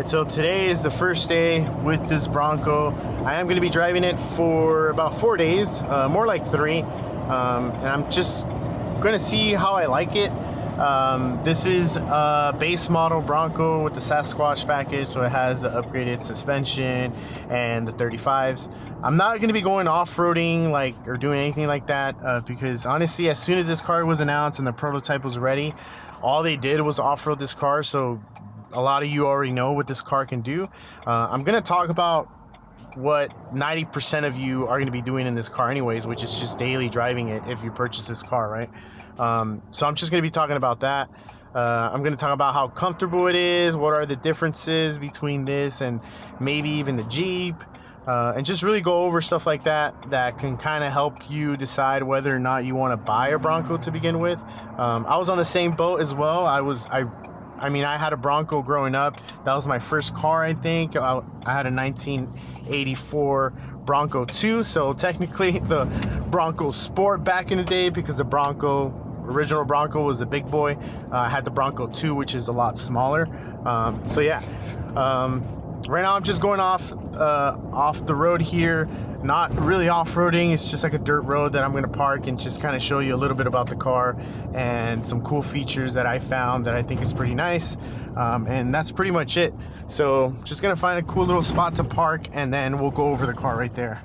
right, so today is the first day with this Bronco. I am going to be driving it for about 4 days, more like 3, and I'm just going to see how I like it. This is a base model Bronco with the Sasquatch package, so it has the upgraded suspension and the 35s. I'm not going to be going off-roading or doing anything like that, because honestly, as soon as this car was announced and the prototype was ready, all they did was off-road this car. So a lot of you already know what this car can do. I'm going to talk about what 90% of you are going to be doing in this car anyways, which is just daily driving it if you purchase this car, right? So I'm just going to be talking about that. I'm going to talk about how comfortable it is, what are the differences between this and maybe even the Jeep, and just really go over stuff like that that can kind of help you decide whether or not you want to buy a Bronco to begin with. I was on the same boat as well. I mean, I had a Bronco growing up. That was my first car, I think. I had a 1984 Bronco 2, so technically the Bronco Sport back in the day, because the original Bronco was the big boy. I had the Bronco 2, which is a lot smaller. So yeah, right now I'm just going off the road here. Not really off-roading, it's just like a dirt road that I'm going to park and just kind of show you a little bit about the car and some cool features that I found that I think is pretty nice, and that's pretty much it. So just going to find a cool little spot to park and then we'll go over the car right there.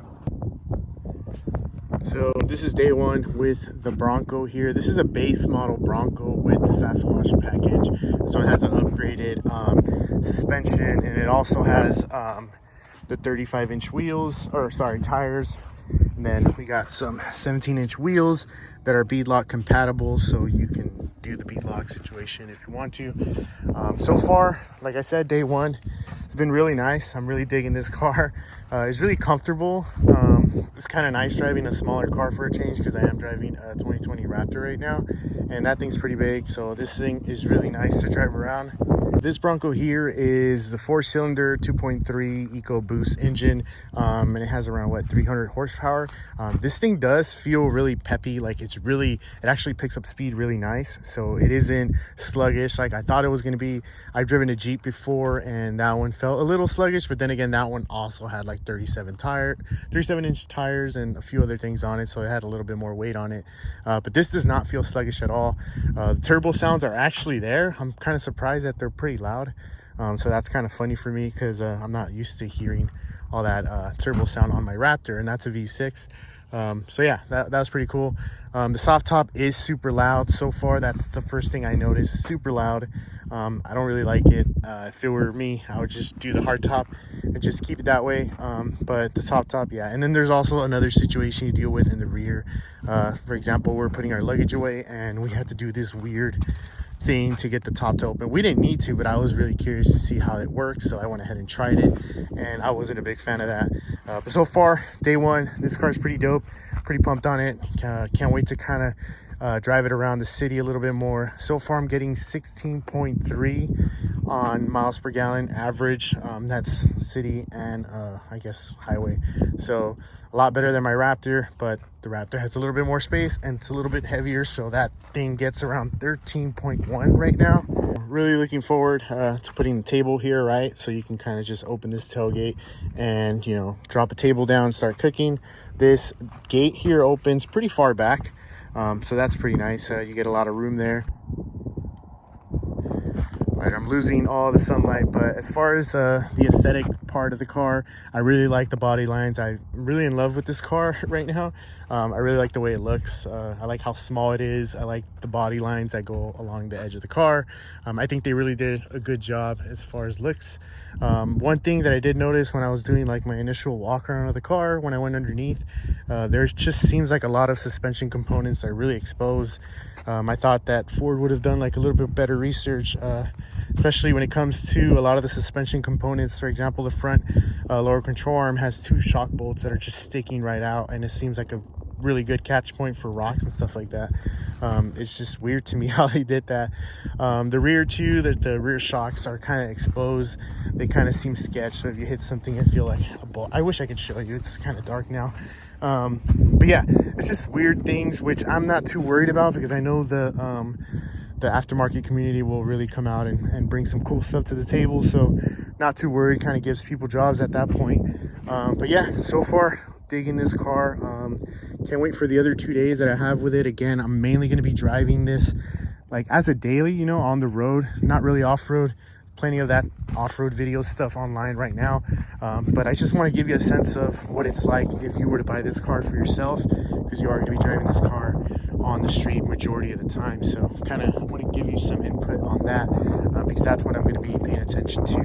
So this is day one with the Bronco here. This is a base model Bronco with the Sasquatch package, so it has an upgraded suspension, and it also has the 35-inch wheels, or sorry, tires. And then we got some 17-inch wheels that are beadlock compatible, so you can do the beadlock situation if you want to. So far, like I said, day one, it's been really nice. I'm really digging this car. It's really comfortable. It's kind of nice driving a smaller car for a change, because I am driving a 2020 Raptor right now, and that thing's pretty big, so this thing is really nice to drive around. This Bronco here is the 4-cylinder 2.3 EcoBoost engine, and it has around 300 horsepower. This thing does feel really peppy. It actually picks up speed really nice, so it isn't sluggish like I thought it was going to be. I've driven a Jeep before and that one felt a little sluggish, but then again, that one also had 37-inch tires and a few other things on it, so it had a little bit more weight on it. But this does not feel sluggish at all. The turbo sounds are actually there. I'm kind of surprised that they're pretty loud, so that's kind of funny for me, because I'm not used to hearing all that turbo sound on my Raptor, and that's a V6. So yeah, that was pretty cool. The soft top is super loud so far. That's the first thing I noticed. Super loud. I don't really like it. If it were me, I would just do the hard top and just keep it that way. But the soft top, yeah. And then there's also another situation you deal with in the rear. For example, we're putting our luggage away and we had to do this weird thing to get the top to open. We didn't need to, but I was really curious to see how it works, so I went ahead and tried it, and I wasn't a big fan of that. But so far, day one, this car is pretty dope. Pretty pumped on it. Can't wait to kind of drive it around the city a little bit more. So far, I'm getting 16.3 on miles per gallon average. That's city and I guess highway. So a lot better than my Raptor, but the Raptor has a little bit more space and it's a little bit heavier, so that thing gets around 13.1 right now. Really looking forward to putting the table here, right? So you can kind of just open this tailgate and, drop a table down, start cooking. This gate here opens pretty far back, so that's pretty nice. You get a lot of room there. Right, I'm losing all the sunlight, but as far as the aesthetic part of the car, I really like the body lines. I'm really in love with this car right now. I really like the way it looks. I like how small it is. I like the body lines that go along the edge of the car. I think they really did a good job as far as looks. One thing that I did notice when I was doing my initial walk around of the car, when I went underneath, there just seems like a lot of suspension components are really exposed. I thought that Ford would have done a little bit better research, especially when it comes to a lot of the suspension components. For example, the front lower control arm has 2 shock bolts that are just sticking right out, and it seems like a really good catch point for rocks and stuff like that. It's just weird to me how they did that. The rear too, the rear shocks are kind of exposed. They kind of seem sketched, so if you hit something and feel like a bolt. I wish I could show you. It's kind of dark now. But yeah, it's just weird things which I'm not too worried about, because I know the the aftermarket community will really come out and bring some cool stuff to the table. So not too worried, kind of gives people jobs at that point. But yeah, so far digging this car. Can't wait for the other 2 days that I have with it. Again, I'm mainly going to be driving this like as a daily, you know, on the road, not really off-road. Plenty of that off-road video stuff online right now, but I just want to give you a sense of what it's like if you were to buy this car for yourself, because you are going to be driving this car on the street majority of the time. So kind of want to give you some input on that, because that's what I'm going to be paying attention to